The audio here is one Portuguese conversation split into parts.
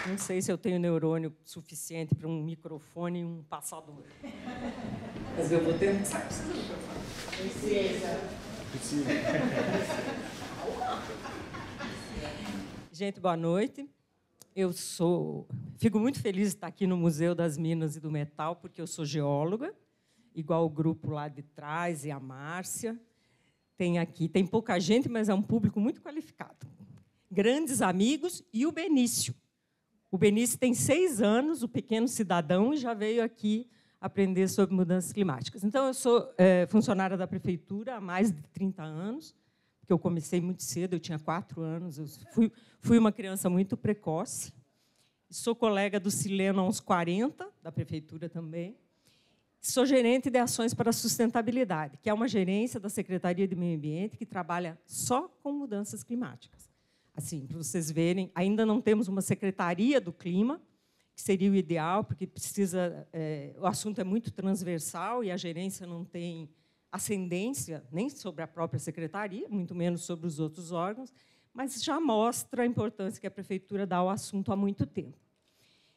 Não sei se eu tenho neurônio suficiente para um microfone e um passador. Mas eu vou ter... Sabe, precisa do microfone. Precisa. Gente, boa noite. Fico muito feliz de estar aqui no Museu das Minas e do Metal, porque eu sou geóloga, igual o grupo lá de trás e a Márcia. Tem pouca gente, mas é um público muito qualificado. Grandes amigos e o Benício. O Benício tem 6 anos, o pequeno cidadão, e já veio aqui aprender sobre mudanças climáticas. Então, eu sou funcionária da prefeitura há mais de 30 anos, porque eu comecei muito cedo, eu tinha 4 anos, eu fui uma criança muito precoce. Sou colega do Sileno há uns 40, da prefeitura também. Sou gerente de ações para a sustentabilidade, que é uma gerência da Secretaria de Meio Ambiente que trabalha só com mudanças climáticas. Assim, para vocês verem, ainda não temos uma secretaria do clima, que seria o ideal, porque o assunto é muito transversal e a gerência não tem ascendência nem sobre a própria secretaria, muito menos sobre os outros órgãos, mas já mostra a importância que a prefeitura dá ao assunto há muito tempo.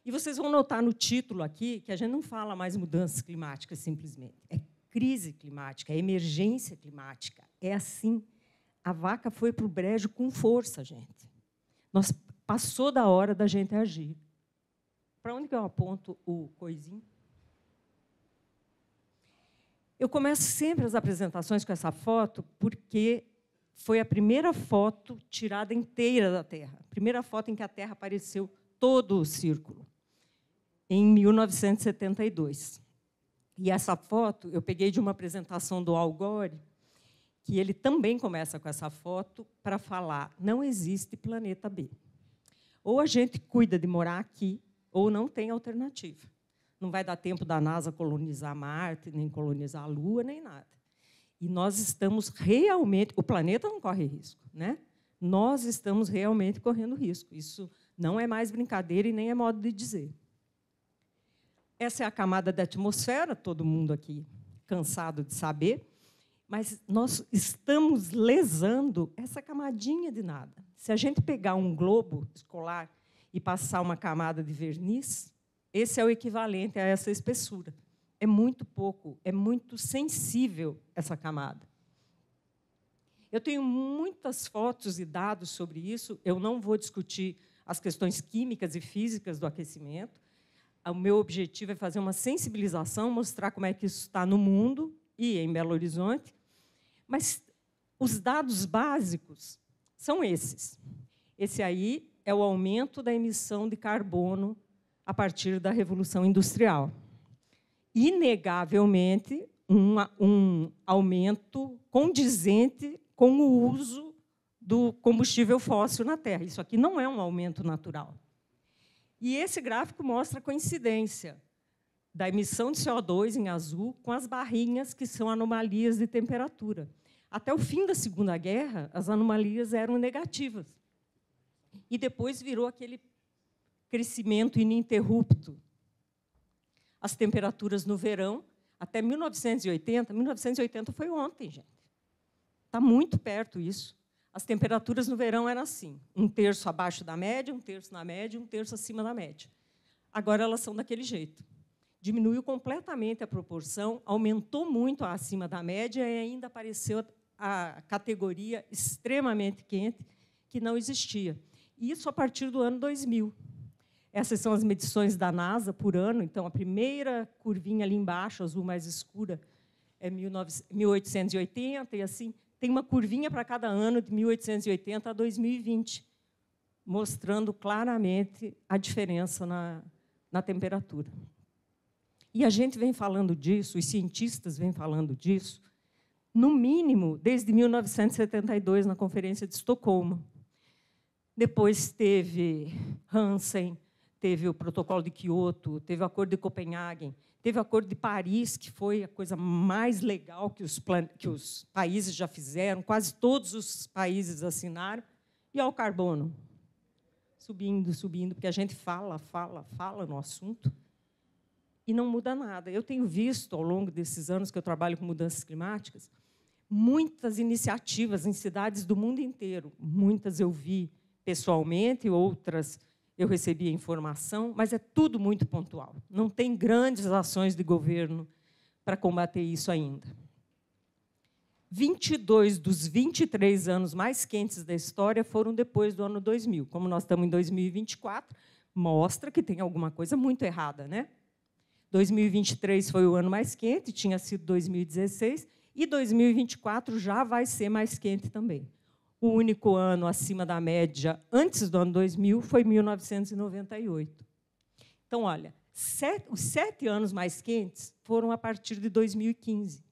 E vocês vão notar no título aqui que a gente não fala mais mudanças climáticas simplesmente, é crise climática, é emergência climática, é assim. A vaca foi para o brejo com força, gente. Passou da hora da gente agir. Para onde que eu aponto o coisinho? Eu começo sempre as apresentações com essa foto porque foi a primeira foto tirada inteira da Terra. A primeira foto em que a Terra apareceu todo o círculo, em 1972. E essa foto eu peguei de uma apresentação do Al Gore, que ele também começa com essa foto para falar: não existe planeta B. Ou a gente cuida de morar aqui, ou não tem alternativa. Não vai dar tempo da NASA colonizar Marte, nem colonizar a Lua, nem nada. E nós estamos realmente... O planeta não corre risco, né? Nós estamos realmente correndo risco. Isso não é mais brincadeira e nem é modo de dizer. Essa é a camada da atmosfera, todo mundo aqui cansado de saber, mas nós estamos lesando essa camadinha de nada. Se a gente pegar um globo escolar e passar uma camada de verniz, esse é o equivalente a essa espessura. É muito pouco, é muito sensível essa camada. Eu tenho muitas fotos e dados sobre isso, eu não vou discutir as questões químicas e físicas do aquecimento. O meu objetivo é fazer uma sensibilização, mostrar como é que isso está no mundo e em Belo Horizonte. Mas os dados básicos são esses. Esse aí é o aumento da emissão de carbono a partir da Revolução Industrial. Inegavelmente, um aumento condizente com o uso do combustível fóssil na Terra. Isso aqui não é um aumento natural. E esse gráfico mostra a coincidência da emissão de CO2 em azul com as barrinhas, que são anomalias de temperatura. Até o fim da Segunda Guerra, as anomalias eram negativas. E depois virou aquele crescimento ininterrupto. As temperaturas no verão, até 1980 foi ontem, gente. Está muito perto isso. As temperaturas no verão eram assim, 1/3 abaixo da média, 1/3 na média, 1/3 acima da média. Agora elas são daquele jeito. Diminuiu completamente a proporção, aumentou muito a acima da média e ainda apareceu a categoria extremamente quente, que não existia. Isso a partir do ano 2000. Essas são as medições da NASA por ano. Então, a primeira curvinha ali embaixo, azul mais escura, é 1880, e assim, tem uma curvinha para cada ano, de 1880 a 2020, mostrando claramente a diferença na temperatura. E a gente vem falando disso, os cientistas vêm falando disso, no mínimo, desde 1972, na Conferência de Estocolmo. Depois teve Hansen, teve o Protocolo de Quioto, teve o Acordo de Copenhague, teve o Acordo de Paris, que foi a coisa mais legal que os países já fizeram, quase todos os países assinaram, e ao carbono, subindo, porque a gente fala no assunto, e não muda nada. Eu tenho visto, ao longo desses anos que eu trabalho com mudanças climáticas, muitas iniciativas em cidades do mundo inteiro. Muitas eu vi pessoalmente, outras eu recebi a informação, mas é tudo muito pontual. Não tem grandes ações de governo para combater isso ainda. 22 dos 23 anos mais quentes da história foram depois do ano 2000. Como nós estamos em 2024, mostra que tem alguma coisa muito errada, né? 2023 foi o ano mais quente, tinha sido 2016, e 2024 já vai ser mais quente também. O único ano acima da média antes do ano 2000 foi 1998. Então, olha, os 7 anos mais quentes foram a partir de 2015.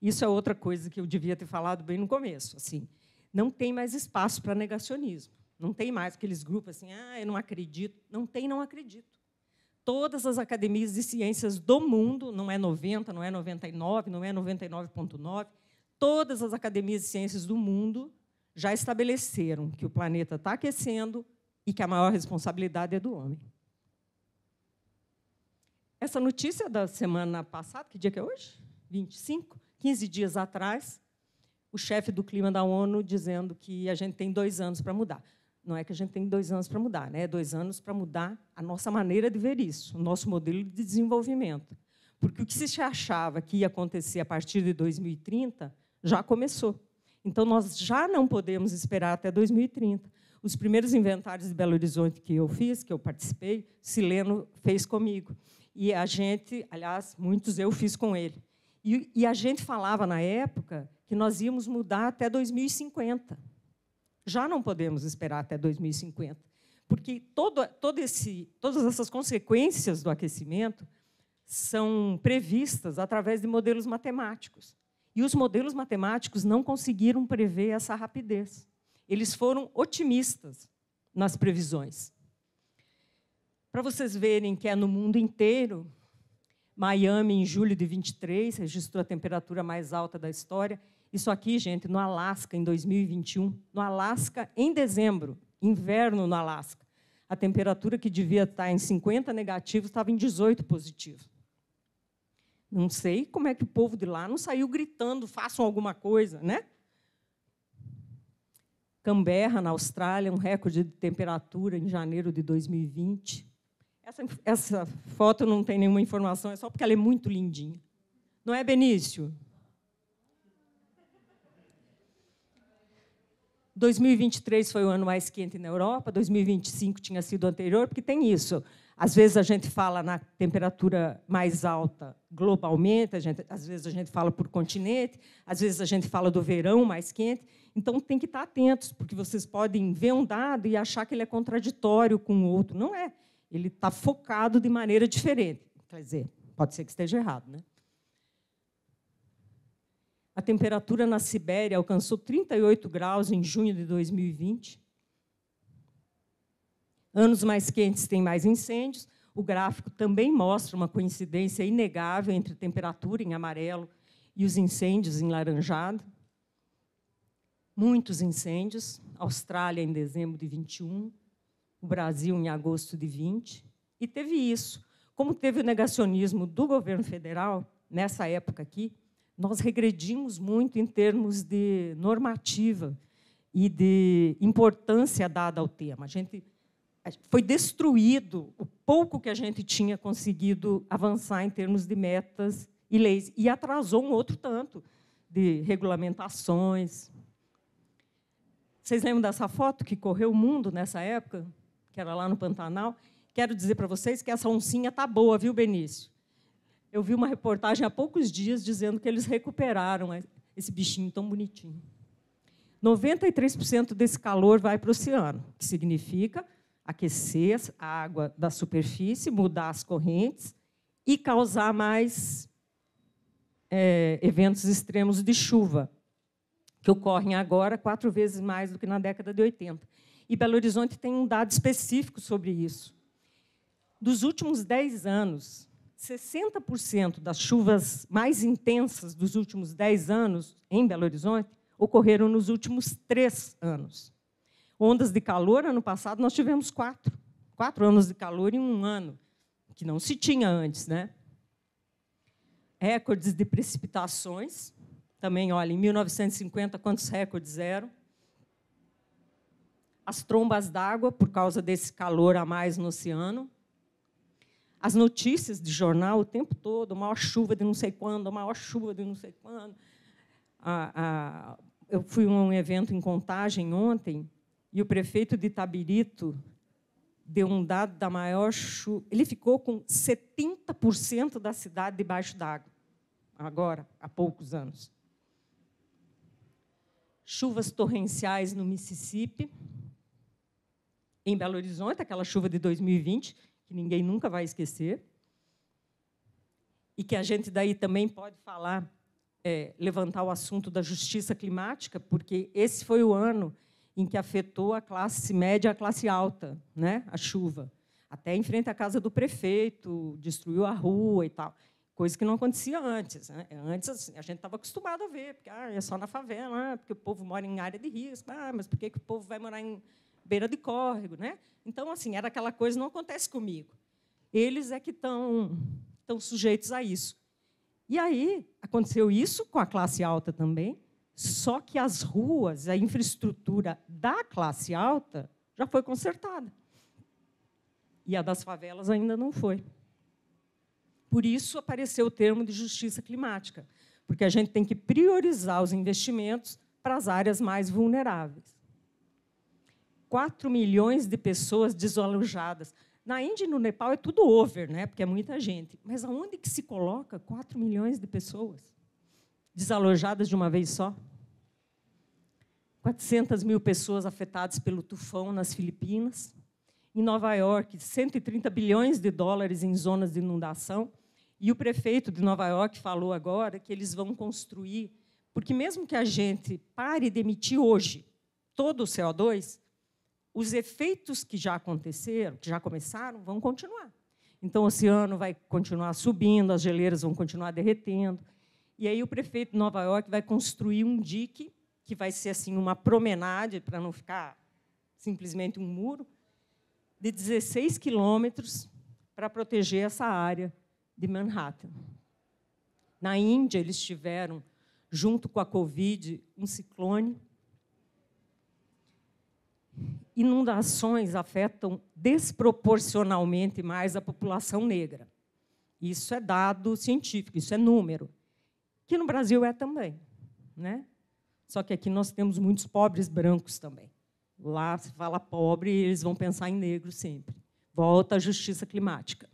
Isso é outra coisa que eu devia ter falado bem no começo. Assim, não tem mais espaço para negacionismo. Não tem mais aqueles grupos assim, eu não acredito. Não tem, não acredito. Todas as academias de ciências do mundo, não é 90, não é 99, não é 99,9, todas as academias de ciências do mundo já estabeleceram que o planeta está aquecendo e que a maior responsabilidade é do homem. Essa notícia da semana passada, que dia que é hoje? 25? 15 dias atrás, o chefe do clima da ONU dizendo que a gente tem 2 anos para mudar. Não é que a gente tem 2 anos para mudar, né? É 2 anos para mudar a nossa maneira de ver isso, o nosso modelo de desenvolvimento. Porque o que se achava que ia acontecer a partir de 2030 já começou. Então, nós já não podemos esperar até 2030. Os primeiros inventários de Belo Horizonte que eu fiz, que eu participei, Sileno fez comigo. E a gente, aliás, muitos eu fiz com ele. E a gente falava, na época, que nós íamos mudar até 2050. Já não podemos esperar até 2050, porque todas essas consequências do aquecimento são previstas através de modelos matemáticos. E os modelos matemáticos não conseguiram prever essa rapidez. Eles foram otimistas nas previsões. Para vocês verem que é no mundo inteiro, Miami, em julho de 23, registrou a temperatura mais alta da história. Isso aqui, gente, no Alasca, em 2021. No Alasca, em dezembro, inverno no Alasca. A temperatura que devia estar em 50 negativos estava em 18 positivos. Não sei como é que o povo de lá não saiu gritando, façam alguma coisa, né? Canberra, na Austrália, um recorde de temperatura em janeiro de 2020. Essa foto não tem nenhuma informação, é só porque ela é muito lindinha. Não é, Benício? 2023 foi o ano mais quente na Europa, 2025 tinha sido o anterior, porque tem isso. Às vezes a gente fala na temperatura mais alta globalmente, às vezes a gente fala por continente, às vezes a gente fala do verão mais quente. Então, tem que estar atentos, porque vocês podem ver um dado e achar que ele é contraditório com o outro. Não é. Ele está focado de maneira diferente. Quer dizer, pode ser que esteja errado, né? A temperatura na Sibéria alcançou 38 graus em junho de 2020. Anos mais quentes têm mais incêndios. O gráfico também mostra uma coincidência inegável entre a temperatura, em amarelo, e os incêndios, em laranjado. Muitos incêndios. Austrália, em dezembro de 21. O Brasil, em agosto de 20. E teve isso. Como teve o negacionismo do governo federal, nessa época aqui, nós regredimos muito em termos de normativa e de importância dada ao tema. Foi destruído o pouco que a gente tinha conseguido avançar em termos de metas e leis, e atrasou um outro tanto de regulamentações. Vocês lembram dessa foto que correu o mundo nessa época, que era lá no Pantanal? Quero dizer para vocês que essa oncinha está boa, viu, Benício? Eu vi uma reportagem há poucos dias dizendo que eles recuperaram esse bichinho tão bonitinho. 93% desse calor vai para o oceano, que significa aquecer a água da superfície, mudar as correntes e causar mais eventos extremos de chuva, que ocorrem agora 4 vezes mais do que na década de 80. E Belo Horizonte tem um dado específico sobre isso. Dos últimos 10 anos, 60% das chuvas mais intensas dos últimos 10 anos em Belo Horizonte ocorreram nos últimos 3 anos. Ondas de calor, ano passado, nós tivemos 4 anos de calor em um ano, que não se tinha antes, né? Recordes de precipitações. Também, olha, em 1950, quantos recordes eram? as trombas d'água, por causa desse calor a mais no oceano, as notícias de jornal o tempo todo, a maior chuva de não sei quando, a maior chuva de não sei quando. Eu fui a um evento em Contagem ontem, e o prefeito de Itabirito deu um dado da maior chuva. Ele ficou com 70% da cidade debaixo d'água, agora, há poucos anos. Chuvas torrenciais no Mississippi, em Belo Horizonte, aquela chuva de 2020, que ninguém nunca vai esquecer, e que a gente daí também pode falar, levantar o assunto da justiça climática, porque esse foi o ano em que afetou a classe média e a classe alta, né? A chuva. Até em frente à casa do prefeito, destruiu a rua e tal. Coisa que não acontecia antes, né? Antes, assim, a gente estava acostumado a ver, porque é só na favela, porque o povo mora em área de risco, mas por que o povo vai morar em beira de córrego, né? Então, assim, era aquela coisa, não acontece comigo. Eles é que estão sujeitos a isso. E aí, aconteceu isso com a classe alta também, só que as ruas, a infraestrutura da classe alta já foi consertada. E a das favelas ainda não foi. Por isso apareceu o termo de justiça climática, porque a gente tem que priorizar os investimentos para as áreas mais vulneráveis. 4 milhões de pessoas desalojadas. Na Índia e no Nepal é tudo over, né? Porque é muita gente. Mas aonde que se coloca 4 milhões de pessoas desalojadas de uma vez só? 400 mil pessoas afetadas pelo tufão nas Filipinas. Em Nova York, 130 bilhões de dólares em zonas de inundação. E o prefeito de Nova York falou agora que eles vão construir, porque mesmo que a gente pare de emitir hoje todo o CO2, os efeitos que já aconteceram, que já começaram, vão continuar. Então, o oceano vai continuar subindo, as geleiras vão continuar derretendo. E aí o prefeito de Nova York vai construir um dique, que vai ser assim, uma promenade, para não ficar simplesmente um muro, de 16 quilômetros para proteger essa área de Manhattan. Na Índia, eles tiveram, junto com a Covid, um ciclone. Inundações afetam desproporcionalmente mais a população negra. Isso é dado científico, isso é número. Que no Brasil é também, né? Só que aqui nós temos muitos pobres brancos também. Lá se fala pobre e eles vão pensar em negro sempre. Volta à justiça climática.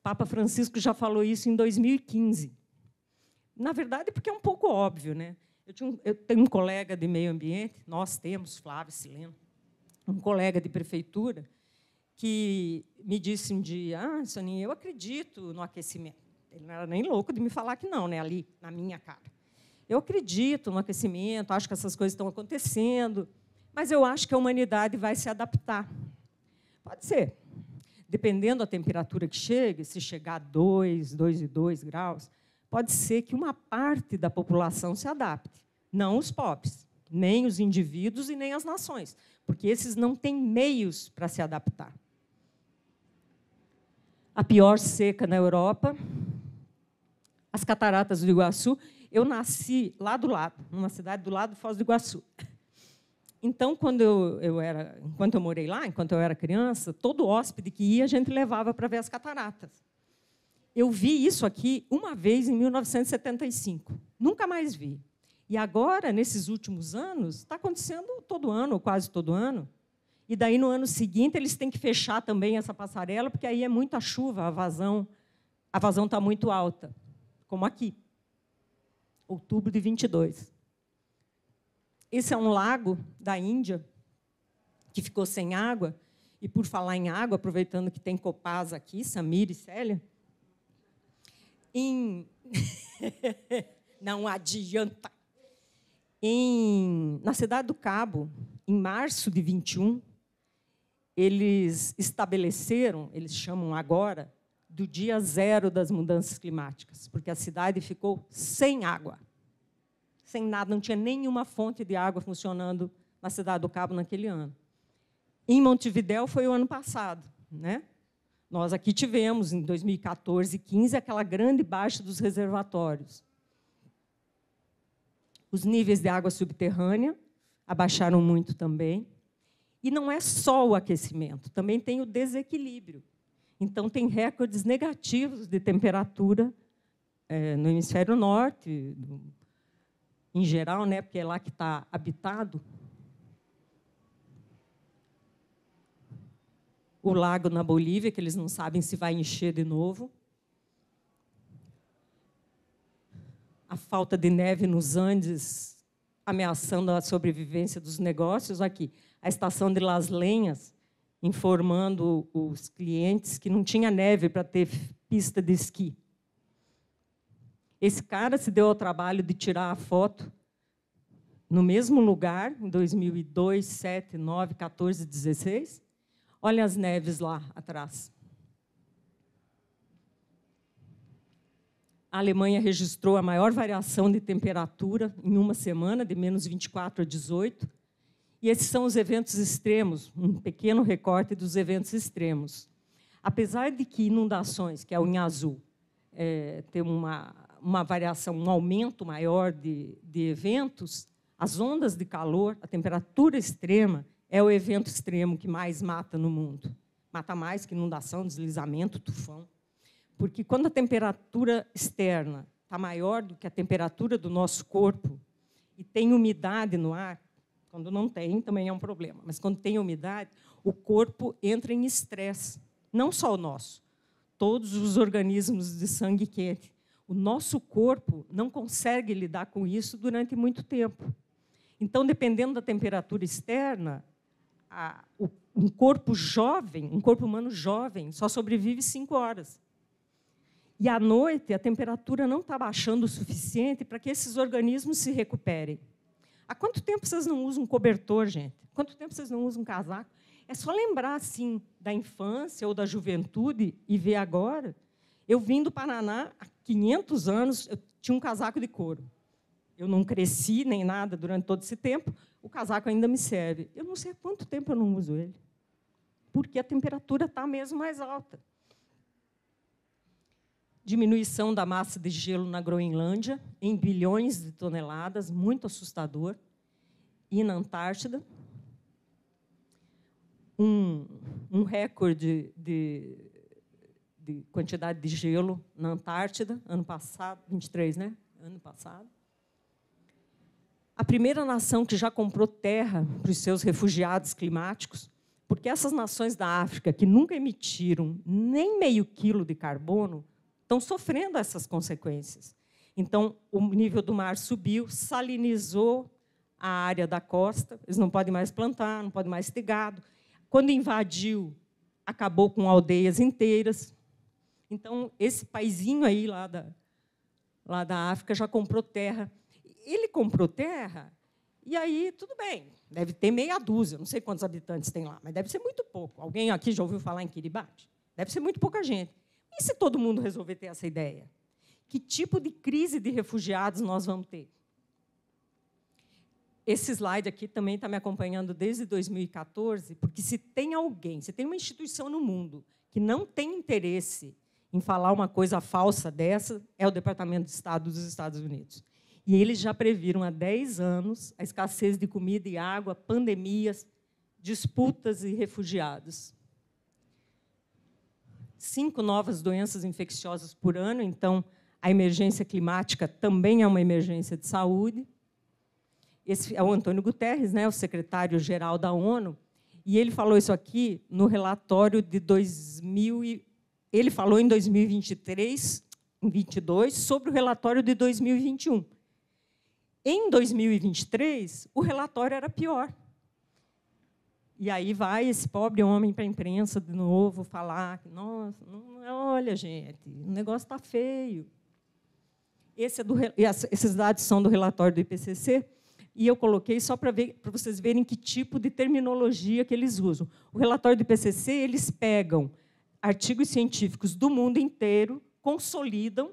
Papa Francisco já falou isso em 2015. Na verdade, porque é um pouco óbvio, né? Eu tenho um colega de meio ambiente, nós temos, Flávio Sileno, um colega de prefeitura, que me disse um dia, Soninha, eu acredito no aquecimento. Ele não era nem louco de me falar que não, né, ali, na minha cara. Eu acredito no aquecimento, acho que essas coisas estão acontecendo, mas eu acho que a humanidade vai se adaptar. Pode ser. Dependendo da temperatura que chegue, se chegar a 2,2 graus, pode ser que uma parte da população se adapte. Não os pobres, nem os indivíduos e nem as nações, porque esses não têm meios para se adaptar. A pior seca na Europa, as cataratas do Iguaçu. Eu nasci lá do lado, numa cidade do lado de Foz do Iguaçu. Então, enquanto eu morei lá, enquanto eu era criança, todo hóspede que ia, a gente levava para ver as cataratas. Eu vi isso aqui uma vez em 1975. Nunca mais vi. E agora, nesses últimos anos, está acontecendo todo ano, ou quase todo ano. E daí, no ano seguinte, eles têm que fechar também essa passarela, porque aí é muita chuva, a vazão está muito alta, como aqui. Outubro de 22. Esse é um lago da Índia, que ficou sem água. E, por falar em água, aproveitando que tem Copasa aqui, Samir e Célia, não adianta. Na Cidade do Cabo, em março de 21, eles estabeleceram, eles chamam agora, do dia zero das mudanças climáticas, porque a cidade ficou sem água, sem nada, não tinha nenhuma fonte de água funcionando na Cidade do Cabo naquele ano. Em Montevidéu foi o ano passado, né? Nós aqui tivemos, em 2014 e 2015, aquela grande baixa dos reservatórios. Os níveis de água subterrânea abaixaram muito também. E não é só o aquecimento, também tem o desequilíbrio. Então, tem recordes negativos de temperatura no hemisfério norte, em geral, né, porque é lá que está habitado. O lago na Bolívia, que eles não sabem se vai encher de novo. A falta de neve nos Andes, ameaçando a sobrevivência dos negócios. Aqui, a estação de Las Lenhas, informando os clientes que não tinha neve para ter pista de esqui. Esse cara se deu ao trabalho de tirar a foto no mesmo lugar, em 2002, 2007, 2009, 2014, 2016. Olha as neves lá atrás. A Alemanha registrou a maior variação de temperatura em uma semana, de menos 24 a 18. E esses são os eventos extremos, um pequeno recorte dos eventos extremos. Apesar de que inundações, que é o em azul, tem uma variação, um aumento maior de eventos, as ondas de calor, a temperatura extrema, é o evento extremo que mais mata no mundo. Mata mais que inundação, deslizamento, tufão. Porque quando a temperatura externa está maior do que a temperatura do nosso corpo e tem umidade no ar, quando não tem, também é um problema, mas quando tem umidade, o corpo entra em estresse. Não só o nosso, todos os organismos de sangue quente. O nosso corpo não consegue lidar com isso durante muito tempo. Então, dependendo da temperatura externa, um corpo jovem, um corpo humano jovem, só sobrevive 5 horas. E, à noite, a temperatura não está baixando o suficiente para que esses organismos se recuperem. Há quanto tempo vocês não usam cobertor, gente? Quanto tempo vocês não usam casaco? É só lembrar, assim, da infância ou da juventude e ver agora. Eu vim do Paraná há 500 anos, eu tinha um casaco de couro. Eu não cresci nem nada durante todo esse tempo, o casaco ainda me serve. Eu não sei há quanto tempo eu não uso ele, porque a temperatura está mesmo mais alta. Diminuição da massa de gelo na Groenlândia, em bilhões de toneladas, muito assustador. E na Antártida, um recorde de quantidade de gelo na Antártida, ano passado, 23, né? Ano passado. A primeira nação que já comprou terra para os seus refugiados climáticos, porque essas nações da África, que nunca emitiram nem meio quilo de carbono, estão sofrendo essas consequências. Então, o nível do mar subiu, salinizou a área da costa, eles não podem mais plantar, não podem mais ter gado. Quando invadiu, acabou com aldeias inteiras. Então, esse paizinho aí lá da África já comprou terra. Ele comprou terra, e aí, tudo bem, deve ter meia dúzia, não sei quantos habitantes tem lá, mas deve ser muito pouco. Alguém aqui já ouviu falar em Kiribati? Deve ser muito pouca gente. E se todo mundo resolver ter essa ideia? Que tipo de crise de refugiados nós vamos ter? Esse slide aqui também está me acompanhando desde 2014, porque se tem alguém, se tem uma instituição no mundo que não tem interesse em falar uma coisa falsa dessa, é o Departamento de Estado dos Estados Unidos. E eles já previram há 10 anos a escassez de comida e água, pandemias, disputas e refugiados. 5 novas doenças infecciosas por ano, então a emergência climática também é uma emergência de saúde. Esse é o Antônio Guterres, né, o secretário-geral da ONU, e ele falou isso aqui no relatório de 2000. Ele falou em 2023, em 2022, sobre o relatório de 2021. Em 2023, o relatório era pior. E aí vai esse pobre homem para a imprensa de novo falar que, nossa, não, olha, gente, o negócio está feio. Esses dados são do relatório do IPCC, e eu coloquei só para vocês verem que tipo de terminologia que eles usam. O relatório do IPCC, eles pegam artigos científicos do mundo inteiro, consolidam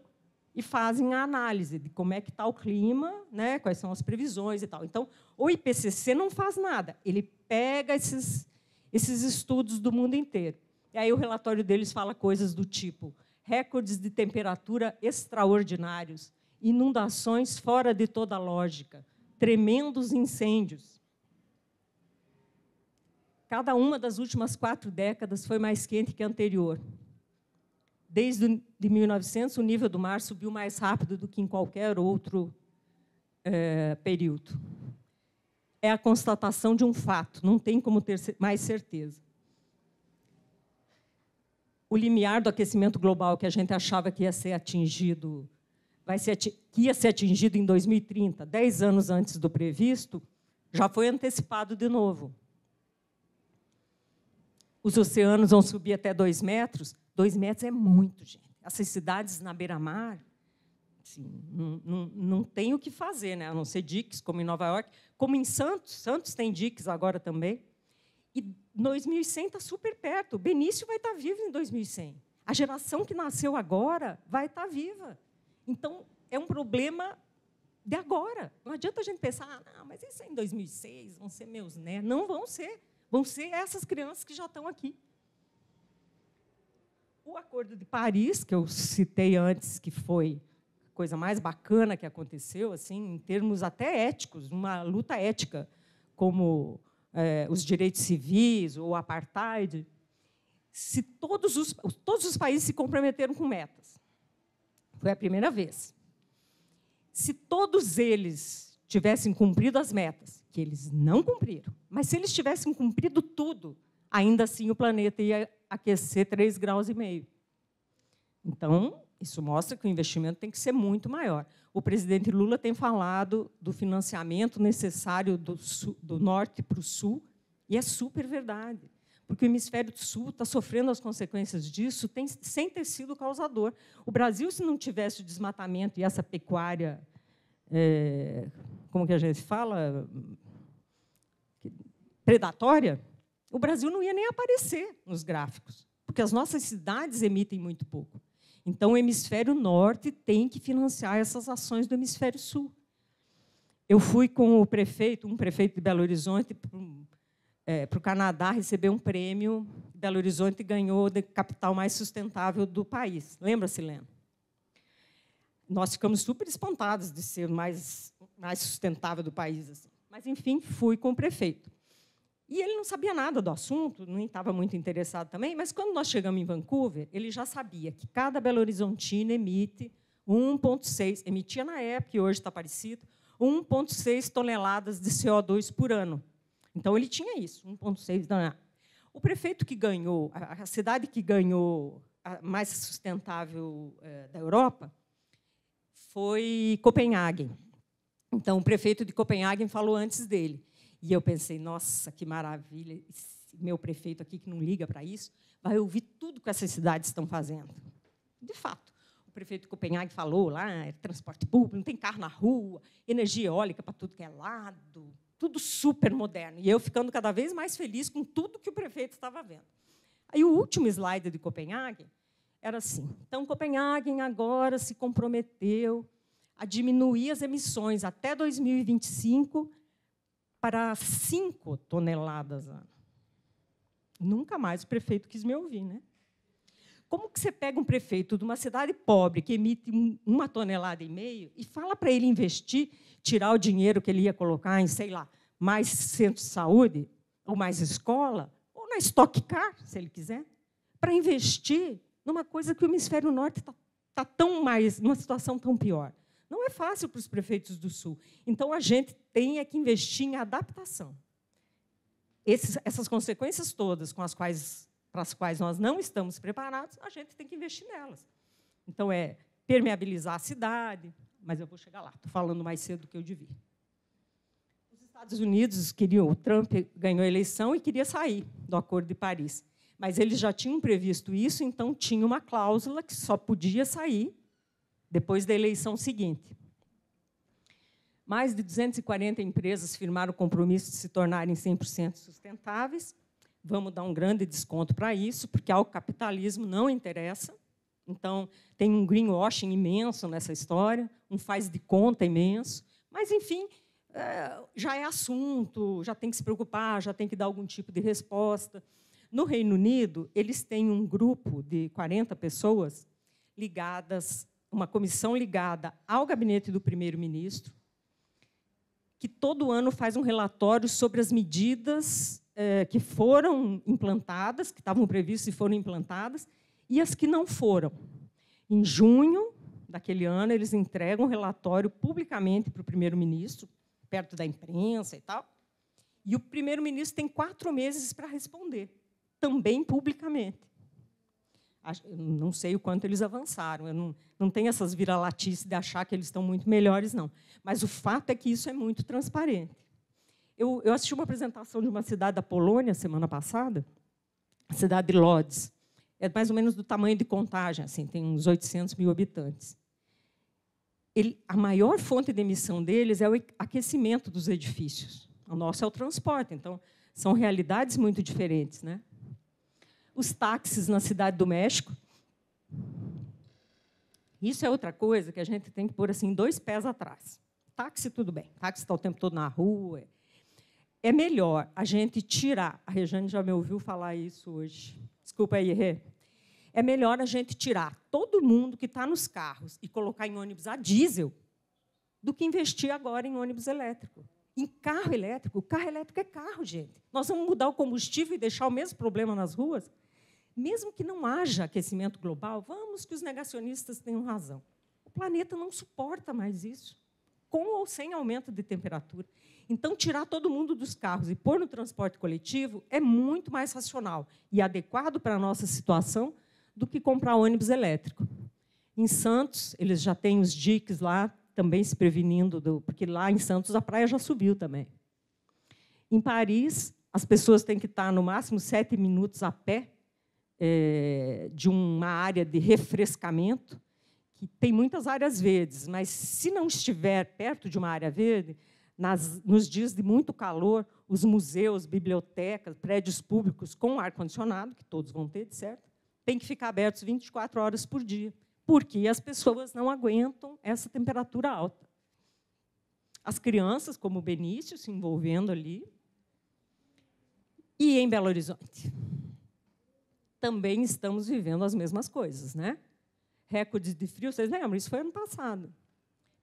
e fazem a análise de como é que está o clima, né, quais são as previsões e tal. Então, o IPCC não faz nada, ele pega esses estudos do mundo inteiro. E aí o relatório deles fala coisas do tipo recordes de temperatura extraordinários, inundações fora de toda lógica, tremendos incêndios. cada uma das últimas 4 décadas foi mais quente que a anterior. Desde de 1900, o nível do mar subiu mais rápido do que em qualquer outro período. É a constatação de um fato, não tem como ter mais certeza. O limiar do aquecimento global que a gente achava que ia ser atingido, que ia ser atingido em 2030, 10 anos antes do previsto, já foi antecipado de novo. Os oceanos vão subir até 2 metros. 2 metros é muito, gente. Essas cidades na beira-mar, assim, não tem o que fazer, né? A não ser diques, como em Nova York, como em Santos. Santos tem diques agora também. E 2100 está super perto. O Benício vai estar vivo em 2100. A geração que nasceu agora vai estar viva. Então, é um problema de agora. Não adianta a gente pensar, não, mas isso é em 2006, vão ser meus netos. Não vão ser. Vão ser essas crianças que já estão aqui. O Acordo de Paris, que eu citei antes, que foi a coisa mais bacana que aconteceu, assim, em termos até éticos, uma luta ética, como os direitos civis, ou o apartheid, se todos os países se comprometeram com metas. Foi a primeira vez. Se todos eles tivessem cumprido as metas, que eles não cumpriram, mas se eles tivessem cumprido tudo, ainda assim o planeta ia aquecer 3,5 graus. Então, isso mostra que o investimento tem que ser muito maior. O presidente Lula tem falado do financiamento necessário do norte para o sul, e é super verdade, porque o hemisfério sul está sofrendo as consequências disso sem ter sido causador. O Brasil, se não tivesse o desmatamento e essa pecuária, como que a gente fala, predatória, o Brasil não ia nem aparecer nos gráficos, porque as nossas cidades emitem muito pouco. Então, o hemisfério norte tem que financiar essas ações do hemisfério sul. Eu fui com um prefeito de Belo Horizonte para o Canadá receber um prêmio. Belo Horizonte ganhou de capital mais sustentável do país. Lembra-se, Lena? Nós ficamos super espantados de ser mais sustentável do país. Assim. Mas, enfim, fui com o prefeito. E ele não sabia nada do assunto, nem estava muito interessado também, mas, quando nós chegamos em Vancouver, ele já sabia que cada Belo Horizontino emite 1,6, emitia na época, e hoje está parecido, 1,6 toneladas de CO2 por ano. Então, ele tinha isso, 1,6 toneladas. O prefeito que ganhou, a cidade que ganhou a mais sustentável da Europa, foi Copenhague. Então, o prefeito de Copenhague falou antes dele. E eu pensei, nossa, que maravilha, esse meu prefeito aqui, que não liga para isso, vai ouvir tudo que essas cidades estão fazendo. De fato, o prefeito de Copenhague falou lá, transporte público, não tem carro na rua, energia eólica para tudo que é lado, tudo super moderno. E eu ficando cada vez mais feliz com tudo que o prefeito estava vendo. Aí, o último slide de Copenhague era assim. Então, Copenhague agora se comprometeu a diminuir as emissões até 2025 para 5 toneladas ano. Nunca mais o prefeito quis me ouvir, né? Como que você pega um prefeito de uma cidade pobre que emite 1,5 toneladas e fala para ele investir, tirar o dinheiro que ele ia colocar em, sei lá, mais centro de saúde, ou mais escola, ou na Stock Car, se ele quiser, para investir numa coisa que o hemisfério norte está numa situação tão pior? Não é fácil para os prefeitos do Sul. Então, a gente tem que investir em adaptação. Essas consequências todas para as quais nós não estamos preparados, a gente tem que investir nelas. Então, é permeabilizar a cidade, mas eu vou chegar lá, estou falando mais cedo do que eu devia. Os Estados Unidos o Trump ganhou a eleição e queria sair do Acordo de Paris. Mas eles já tinham previsto isso, então tinha uma cláusula que só podia sair depois da eleição seguinte. Mais de 240 empresas firmaram o compromisso de se tornarem 100% sustentáveis. Vamos dar um grande desconto para isso, porque ao capitalismo não interessa. Então, tem um greenwashing imenso nessa história, um faz de conta imenso. Mas, enfim, já é assunto, já tem que se preocupar, já tem que dar algum tipo de resposta. No Reino Unido, eles têm um grupo de 40 pessoas ligadas, uma comissão ligada ao gabinete do primeiro-ministro, que todo ano faz um relatório sobre as medidas que foram implantadas, que estavam previstas e foram implantadas, e as que não foram. Em junho daquele ano, eles entregam um relatório publicamente para o primeiro-ministro, perto da imprensa e tal, e o primeiro-ministro tem 4 meses para responder, também publicamente. Eu não sei o quanto eles avançaram, eu não tenho essas vira-latices de achar que eles estão muito melhores, não. Mas o fato é que isso é muito transparente. Eu assisti uma apresentação de uma cidade da Polônia, semana passada, a cidade de Lodz. É mais ou menos do tamanho de Contagem, assim, tem uns 800 mil habitantes. A maior fonte de emissão deles é o aquecimento dos edifícios. O nosso é o transporte, então, são realidades muito diferentes, né? Os táxis na Cidade do México. Isso é outra coisa que a gente tem que pôr assim 2 pés atrás. Táxi, tudo bem. Táxi está o tempo todo na rua. É melhor a gente tirar... A Rejane já me ouviu falar isso hoje. Desculpa aí, Rê. É melhor a gente tirar todo mundo que está nos carros e colocar em ônibus a diesel do que investir agora em ônibus elétrico. Em carro elétrico é carro, gente. Nós vamos mudar o combustível e deixar o mesmo problema nas ruas? Mesmo que não haja aquecimento global, vamos que os negacionistas tenham razão. O planeta não suporta mais isso, com ou sem aumento de temperatura. Então, tirar todo mundo dos carros e pôr no transporte coletivo é muito mais racional e adequado para a nossa situação do que comprar ônibus elétrico. Em Santos, eles já têm os diques lá, também se prevenindo, porque lá em Santos a praia já subiu também. Em Paris, as pessoas têm que estar, no máximo, 7 minutos a pé de uma área de refrescamento, que tem muitas áreas verdes, mas, se não estiver perto de uma área verde, nos dias de muito calor, os museus, bibliotecas, prédios públicos com ar-condicionado, que todos vão ter, de certo, têm que ficar abertos 24 horas por dia, porque as pessoas não aguentam essa temperatura alta. As crianças, como o Benício, se envolvendo ali. E em Belo Horizonte também estamos vivendo as mesmas coisas, né? Recordes de frio, vocês lembram? Isso foi ano passado.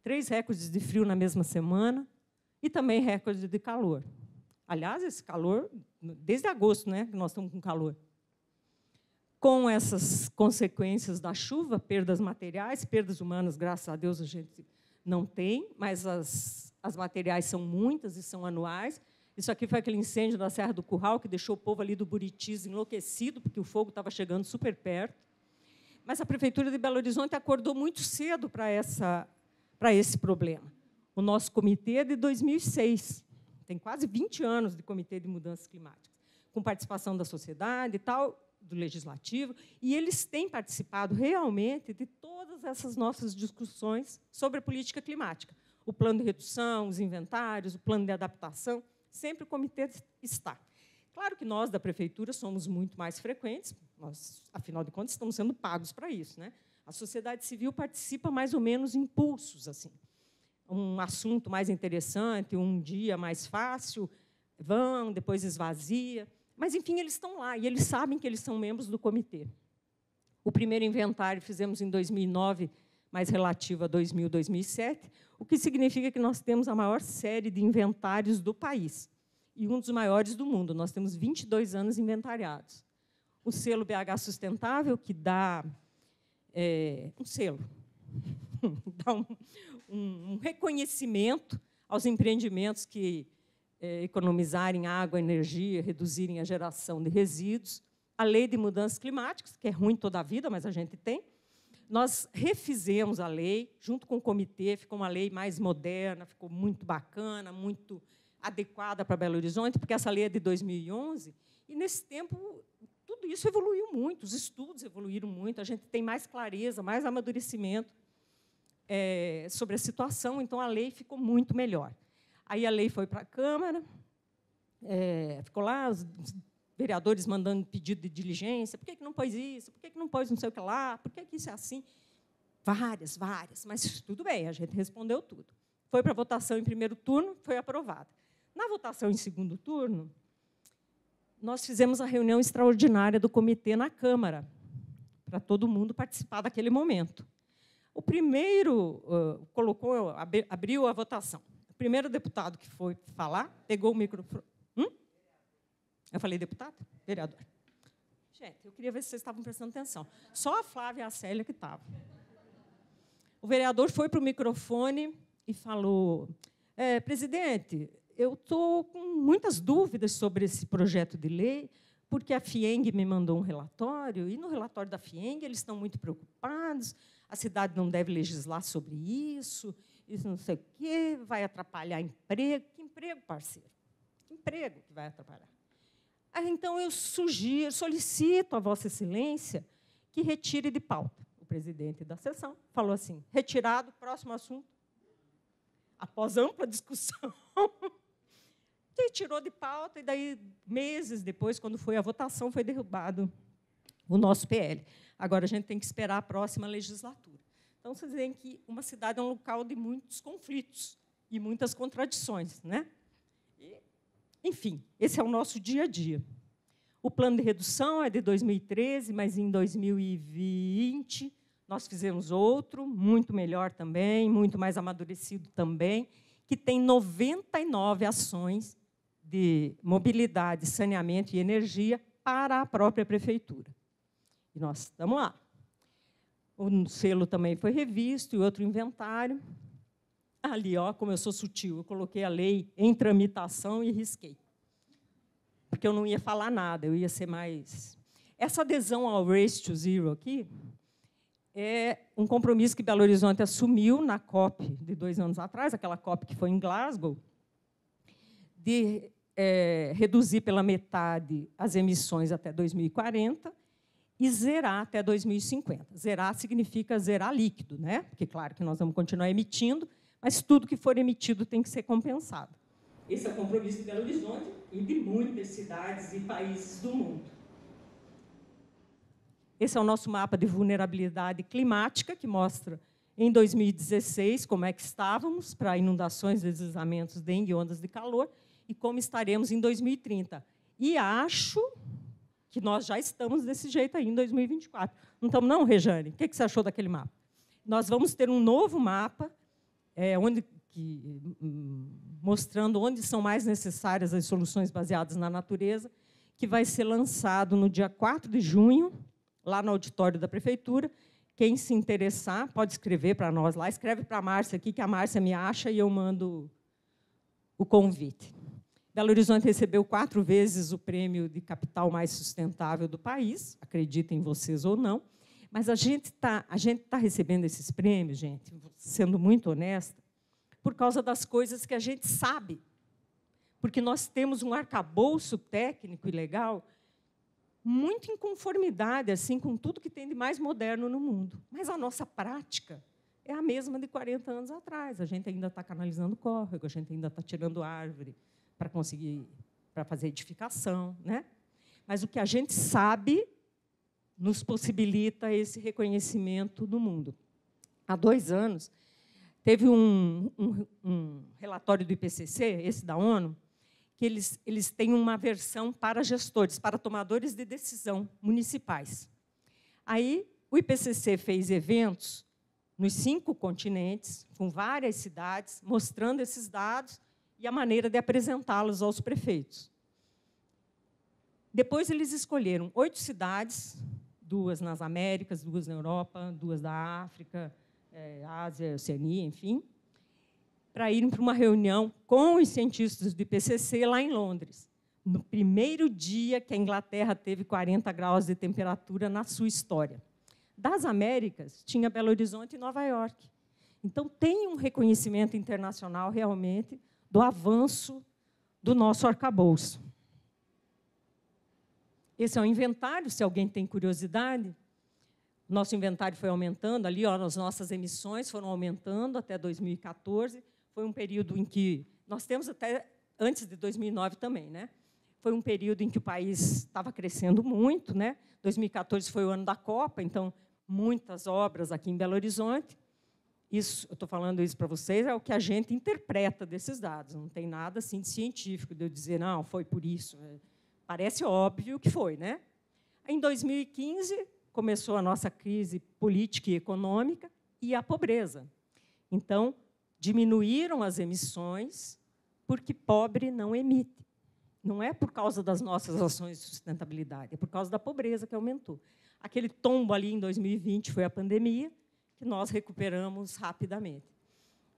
3 recordes de frio na mesma semana e também recorde de calor. Aliás, esse calor, desde agosto, né, que nós estamos com calor. Com essas consequências da chuva, perdas materiais, perdas humanas, graças a Deus, a gente não tem, mas as materiais são muitas e são anuais. Isso aqui foi aquele incêndio da Serra do Curral, que deixou o povo ali do Buritis enlouquecido, porque o fogo estava chegando super perto. Mas a Prefeitura de Belo Horizonte acordou muito cedo para esse problema. O nosso comitê é de 2006, tem quase 20 anos de Comitê de Mudanças Climáticas, com participação da sociedade e tal, do Legislativo, e eles têm participado realmente de todas essas nossas discussões sobre a política climática. O plano de redução, os inventários, o plano de adaptação, sempre o comitê está. Claro que nós, da Prefeitura, somos muito mais frequentes, nós, afinal de contas, estamos sendo pagos para isso, né? A sociedade civil participa mais ou menos em pulsos, assim. Um assunto mais interessante, um dia mais fácil, vão, depois esvazia. Mas, enfim, eles estão lá, e eles sabem que eles são membros do comitê. O primeiro inventário fizemos em 2009, mais relativo a 2000, 2007, o que significa que nós temos a maior série de inventários do país e um dos maiores do mundo. Nós temos 22 anos inventariados. O selo BH Sustentável, que dá um selo, dá um reconhecimento aos empreendimentos que economizarem água, energia, reduzirem a geração de resíduos. A Lei de Mudanças Climáticas, que é ruim toda a vida, mas a gente tem. Nós refizemos a lei, junto com o comitê, ficou uma lei mais moderna, ficou muito bacana, muito adequada para Belo Horizonte, porque essa lei é de 2011, e, nesse tempo, tudo isso evoluiu muito, os estudos evoluíram muito, a gente tem mais clareza, mais amadurecimento sobre a situação, então a lei ficou muito melhor. Aí a lei foi para a Câmara, ficou lá, os vereadores mandando pedido de diligência, por que não pôs isso, por que não pôs não sei o que lá, por que isso é assim? Várias, mas tudo bem, a gente respondeu tudo. Foi para votação em primeiro turno, foi aprovada. Na votação em segundo turno, nós fizemos a reunião extraordinária do comitê na Câmara, para todo mundo participar daquele momento. O primeiro abriu a votação. O primeiro deputado que foi falar, pegou o microfone. Eu falei deputado? Vereador. Gente, eu queria ver se vocês estavam prestando atenção. Só a Flávia e a Célia que estavam. O vereador foi para o microfone e falou: presidente, eu estou com muitas dúvidas sobre esse projeto de lei, porque a FIENG me mandou um relatório, e no relatório da FIENG eles estão muito preocupados, a cidade não deve legislar sobre isso não sei o quê, vai atrapalhar emprego. Que emprego, parceiro? Que emprego que vai atrapalhar? Então, eu solicito a Vossa Excelência que retire de pauta. O presidente da sessão falou assim: retirado, próximo assunto. Após ampla discussão, tirou de pauta, e daí, meses depois, quando foi a votação, foi derrubado o nosso PL. Agora, a gente tem que esperar a próxima legislatura. Então, vocês veem que uma cidade é um local de muitos conflitos e muitas contradições, né? E, enfim, esse é o nosso dia a dia. O plano de redução é de 2013, mas em 2020 nós fizemos outro, muito melhor também, muito mais amadurecido também, que tem 99 ações de mobilidade, saneamento e energia para a própria prefeitura. E nós estamos lá. O selo também foi revisto, e outro inventário. Ali, ó, como eu sou sutil, eu coloquei a lei em tramitação e risquei. Porque eu não ia falar nada, eu ia ser mais... Essa adesão ao Race to Zero aqui é um compromisso que Belo Horizonte assumiu na COP de 2 anos atrás, aquela COP que foi em Glasgow, de reduzir pela metade as emissões até 2040 e zerar até 2050. Zerar significa zerar líquido, né? Porque, claro, que nós vamos continuar emitindo, mas tudo que for emitido tem que ser compensado. Esse é o compromisso de Belo Horizonte e de muitas cidades e países do mundo. Esse é o nosso mapa de vulnerabilidade climática, que mostra, em 2016, como é que estávamos para inundações, deslizamentos, dengue e ondas de calor, e como estaremos em 2030. E acho que nós já estamos desse jeito aí em 2024. Não estamos, não, Rejane? O que você achou daquele mapa? Nós vamos ter um novo mapa, mostrando onde são mais necessárias as soluções baseadas na natureza, que vai ser lançado no dia 4 de junho, lá no auditório da Prefeitura. Quem se interessar pode escrever para nós lá. Escreve para a Márcia aqui, que a Márcia me acha, e eu mando o convite. Belo Horizonte recebeu 4 vezes o prêmio de capital mais sustentável do país, acreditem vocês ou não, mas a gente tá recebendo esses prêmios, gente, sendo muito honesta, por causa das coisas que a gente sabe, porque nós temos um arcabouço técnico e legal muito em conformidade assim, com tudo que tem de mais moderno no mundo, mas a nossa prática é a mesma de 40 anos atrás. A gente ainda está canalizando córrego, a gente ainda está tirando árvore, para fazer edificação, né? Mas o que a gente sabe nos possibilita esse reconhecimento do mundo. Há 2 anos, teve um relatório do IPCC, esse da ONU, que eles têm uma versão para gestores, para tomadores de decisão municipais. Aí, o IPCC fez eventos nos 5 continentes, com várias cidades, mostrando esses dados e a maneira de apresentá-los aos prefeitos. Depois, eles escolheram 8 cidades, 2 nas Américas, 2 na Europa, 2 da África, Ásia, Oceania, enfim, para irem para uma reunião com os cientistas do IPCC lá em Londres, no primeiro dia que a Inglaterra teve 40 graus de temperatura na sua história. Das Américas, tinha Belo Horizonte e Nova York. Então, tem um reconhecimento internacional, realmente, do avanço do nosso arcabouço. Esse é um inventário, se alguém tem curiosidade. Nosso inventário foi aumentando, ali, ó, as nossas emissões foram aumentando até 2014. Foi um período em que... Nós temos até antes de 2009 também, né? Foi um período em que o país estava crescendo muito, né? 2014 foi o ano da Copa, então, muitas obras aqui em Belo Horizonte. Isso, eu estou falando isso para vocês, é o que a gente interpreta desses dados. Não tem nada assim de científico, de eu dizer, não, foi por isso. Parece óbvio que foi, né? Em 2015, começou a nossa crise política e econômica e a pobreza. Então, diminuíram as emissões, porque pobre não emite. Não é por causa das nossas ações de sustentabilidade, é por causa da pobreza que aumentou. Aquele tombo ali em 2020 foi a pandemia, que nós recuperamos rapidamente.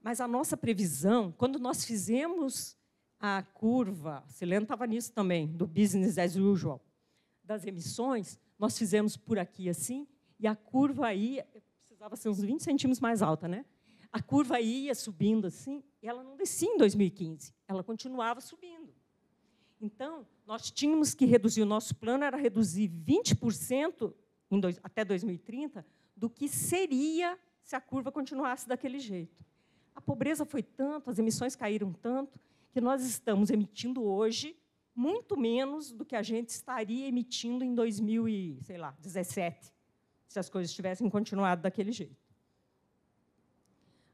Mas a nossa previsão, quando nós fizemos a curva, a Silene estava nisso também, do business as usual, das emissões, nós fizemos por aqui assim, e a curva aí, precisava ser uns 20 centímetros mais alta, né? A curva ia subindo assim, e ela não descia em 2015, ela continuava subindo. Então, nós tínhamos que reduzir, o nosso plano era reduzir 20% até 2030 do que seria se a curva continuasse daquele jeito. A pobreza foi tanto, as emissões caíram tanto, que nós estamos emitindo hoje muito menos do que a gente estaria emitindo em 2017, se as coisas tivessem continuado daquele jeito.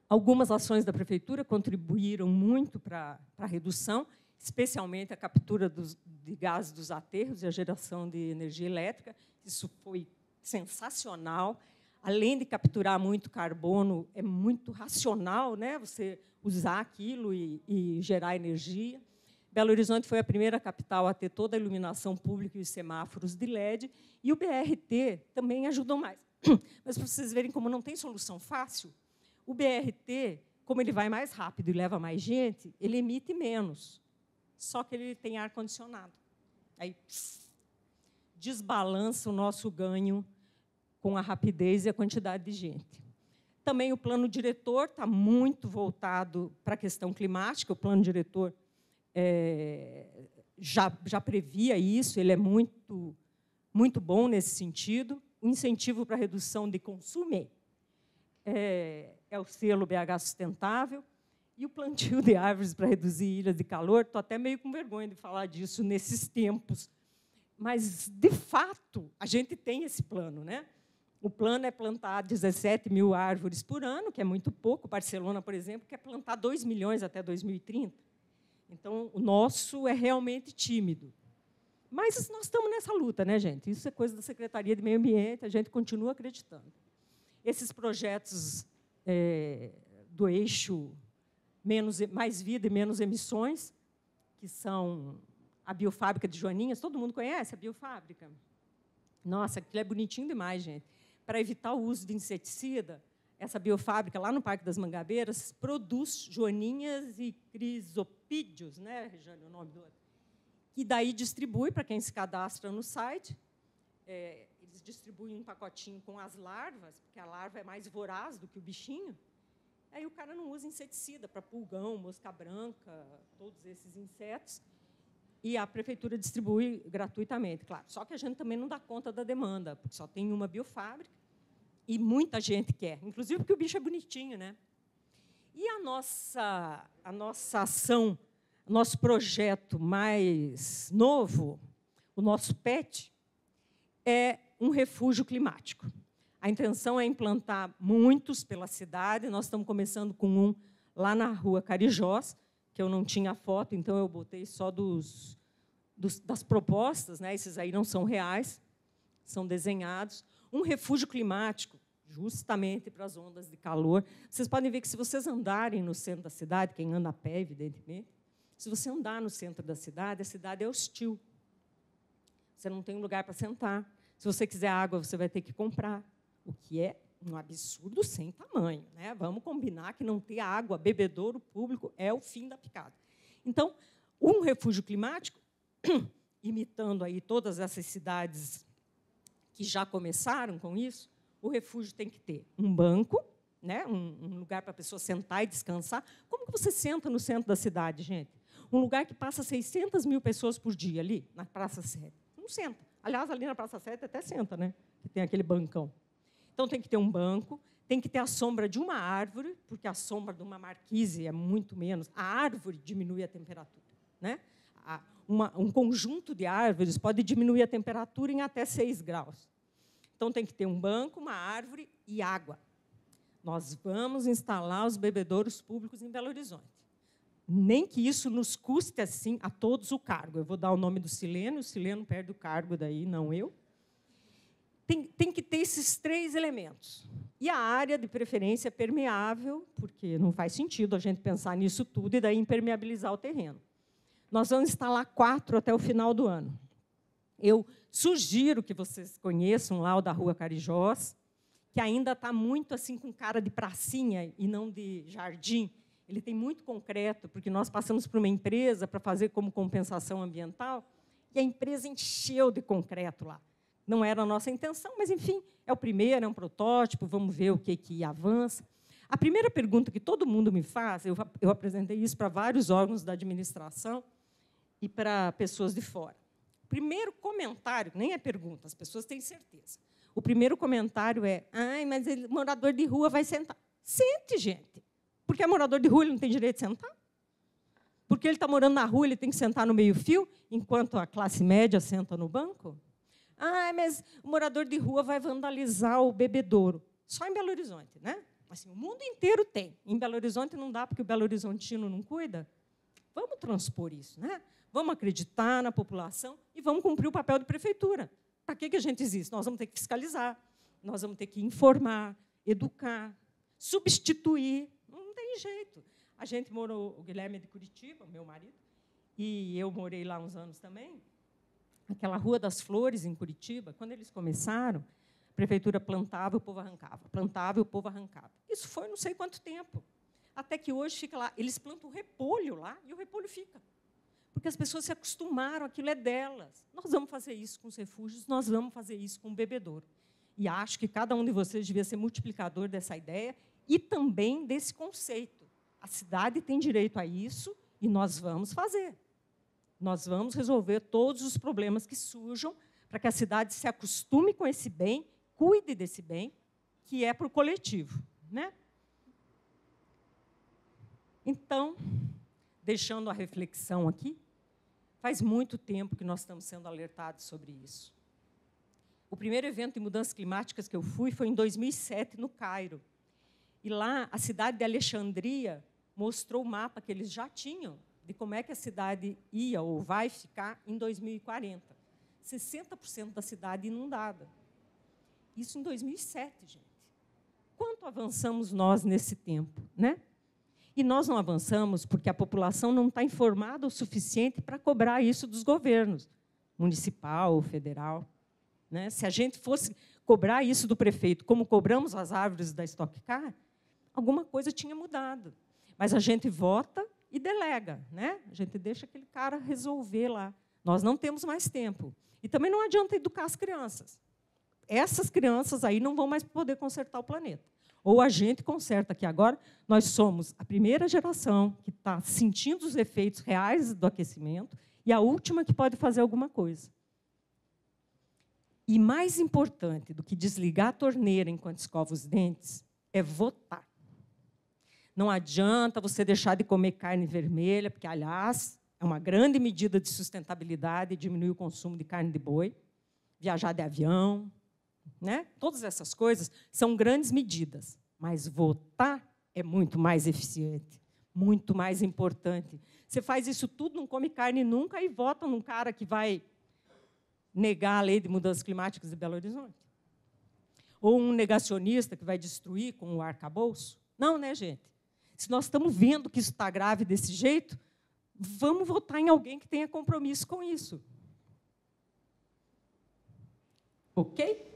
Algumas ações da prefeitura contribuíram muito para a redução, especialmente a captura de gases dos aterros e a geração de energia elétrica. Isso foi sensacional. Além de capturar muito carbono, é muito racional, né? Você usar aquilo e gerar energia. Belo Horizonte foi a primeira capital a ter toda a iluminação pública e os semáforos de LED, e o BRT também ajudou mais. Mas, para vocês verem como não tem solução fácil, o BRT, como ele vai mais rápido e leva mais gente, ele emite menos, só que ele tem ar-condicionado. Aí, desbalança o nosso ganho com a rapidez e a quantidade de gente. Também o plano diretor está muito voltado para a questão climática. O plano diretor já previa isso, ele é muito bom nesse sentido. O incentivo para a redução de consumo é o selo BH Sustentável, e o plantio de árvores para reduzir ilhas de calor. Estou até meio com vergonha de falar disso nesses tempos, mas, de fato, a gente tem esse plano, né? O plano é plantar 17 mil árvores por ano, que é muito pouco. Barcelona, por exemplo, quer plantar 2 milhões até 2030. Então, o nosso é realmente tímido. Mas nós estamos nessa luta, né, gente? Isso é coisa da Secretaria de Meio Ambiente, a gente continua acreditando. Esses projetos do eixo mais vida e menos emissões, que são a biofábrica de Joaninhas, todo mundo conhece a biofábrica? Nossa, aquilo é bonitinho demais, gente. Para evitar o uso de inseticida, essa biofábrica, lá no Parque das Mangabeiras, produz joaninhas e crisopídeos, né, Rejane, o nome do outro, que daí distribui para quem se cadastra no site. Eles distribuem um pacotinho com as larvas, porque a larva é mais voraz do que o bichinho. Aí o cara não usa inseticida para pulgão, mosca branca, todos esses insetos, e a prefeitura distribui gratuitamente, claro. Só que a gente também não dá conta da demanda, porque só tem uma biofábrica e muita gente quer, inclusive porque o bicho é bonitinho, né? E a nossa ação, nosso projeto mais novo, o nosso PET, é um refúgio climático. A intenção é implantar muitos pela cidade. Nós estamos começando com um lá na Rua Carijós, que eu não tinha foto, então eu botei só das propostas, né? Esses aí não são reais, são desenhados. Um refúgio climático, justamente para as ondas de calor. Vocês podem ver que, se vocês andarem no centro da cidade, quem anda a pé, evidentemente, se você andar no centro da cidade, a cidade é hostil. Você não tem um lugar para sentar. Se você quiser água, você vai ter que comprar, o que é um absurdo sem tamanho, né? Vamos combinar que não ter água, bebedouro público, é o fim da picada. Então, um refúgio climático, imitando aí todas essas cidades que já começaram com isso, o refúgio tem que ter um banco, né? Um lugar para a pessoa sentar e descansar. Como que você senta no centro da cidade, gente? Um lugar que passa 600 mil pessoas por dia ali, na Praça 7. Não senta. Aliás, ali na Praça 7 até senta, né? Que tem aquele bancão. Então, tem que ter um banco, tem que ter a sombra de uma árvore, porque a sombra de uma marquise é muito menos. A árvore diminui a temperatura, né? Um conjunto de árvores pode diminuir a temperatura em até 6 graus. Então, tem que ter um banco, uma árvore e água. Nós vamos instalar os bebedouros públicos em Belo Horizonte. Nem que isso nos custe, assim, a todos o cargo. Eu vou dar o nome do Sileno, o Sileno perde o cargo daí, não eu. Tem que ter esses 3 elementos. E a área, de preferência, é permeável, porque não faz sentido a gente pensar nisso tudo e daí impermeabilizar o terreno. Nós vamos instalar 4 até o final do ano. Eu sugiro que vocês conheçam lá o da Rua Carijós, que ainda está muito assim com cara de pracinha e não de jardim. Ele tem muito concreto, porque nós passamos por uma empresa para fazer como compensação ambiental, e a empresa encheu de concreto lá. Não era a nossa intenção, mas, enfim, é o primeiro, é um protótipo, vamos ver o que avança. A primeira pergunta que todo mundo me faz, eu apresentei isso para vários órgãos da administração e para pessoas de fora. O primeiro comentário, nem é pergunta, as pessoas têm certeza. O primeiro comentário é: ai, mas o morador de rua vai sentar. Sente, gente. Porque é morador de rua, ele não tem direito de sentar? Porque ele está morando na rua, ele tem que sentar no meio-fio, enquanto a classe média senta no banco? Ah, mas o morador de rua vai vandalizar o bebedouro. Só em Belo Horizonte, né? Assim, o mundo inteiro tem. Em Belo Horizonte não dá, porque o Belo Horizontino não cuida. Vamos transpor isso, né? Vamos acreditar na população e vamos cumprir o papel de prefeitura. Para que a gente existe? Nós vamos ter que fiscalizar, nós vamos ter que informar, educar, substituir. Não tem jeito. A gente morou, o Guilherme é de Curitiba, meu marido, e eu morei lá uns anos também. Aquela Rua das Flores, em Curitiba, quando eles começaram, a prefeitura plantava e o povo arrancava. Plantava e o povo arrancava. Isso foi não sei quanto tempo. Até que hoje fica lá. Eles plantam o repolho lá e o repolho fica. Porque as pessoas se acostumaram, aquilo é delas. Nós vamos fazer isso com os refúgios, nós vamos fazer isso com o bebedouro. E acho que cada um de vocês devia ser multiplicador dessa ideia e também desse conceito. A cidade tem direito a isso e nós vamos fazer. Nós vamos resolver todos os problemas que surjam para que a cidade se acostume com esse bem, cuide desse bem, que é para o coletivo, né? Então, deixando a reflexão aqui, faz muito tempo que nós estamos sendo alertados sobre isso. O primeiro evento de mudanças climáticas que eu fui foi em 2007, no Cairo. E lá, a cidade de Alexandria mostrou o mapa que eles já tinham de como é que a cidade ia ou vai ficar em 2040. 60% da cidade inundada. Isso em 2007, gente. Quanto avançamos nós nesse tempo, né? E nós não avançamos porque a população não está informada o suficiente para cobrar isso dos governos, municipal ou federal. Né? Se a gente fosse cobrar isso do prefeito, como cobramos as árvores da Stock Car, alguma coisa tinha mudado. Mas a gente vota e delega, né? A gente deixa aquele cara resolver lá. Nós não temos mais tempo. E também não adianta educar as crianças. Essas crianças aí não vão mais poder consertar o planeta. Ou a gente conserta aqui agora. Nós somos a primeira geração que está sentindo os efeitos reais do aquecimento e a última que pode fazer alguma coisa. E mais importante do que desligar a torneira enquanto escova os dentes é votar. Não adianta você deixar de comer carne vermelha, porque, aliás, é uma grande medida de sustentabilidade diminuir o consumo de carne de boi, viajar de avião, né? Todas essas coisas são grandes medidas, mas votar é muito mais eficiente, muito mais importante. Você faz isso tudo, não come carne nunca e vota num cara que vai negar a lei de mudanças climáticas de Belo Horizonte. Ou um negacionista que vai destruir com o arcabouço. Não, né, gente? Se nós estamos vendo que isso está grave desse jeito, vamos votar em alguém que tenha compromisso com isso. Ok?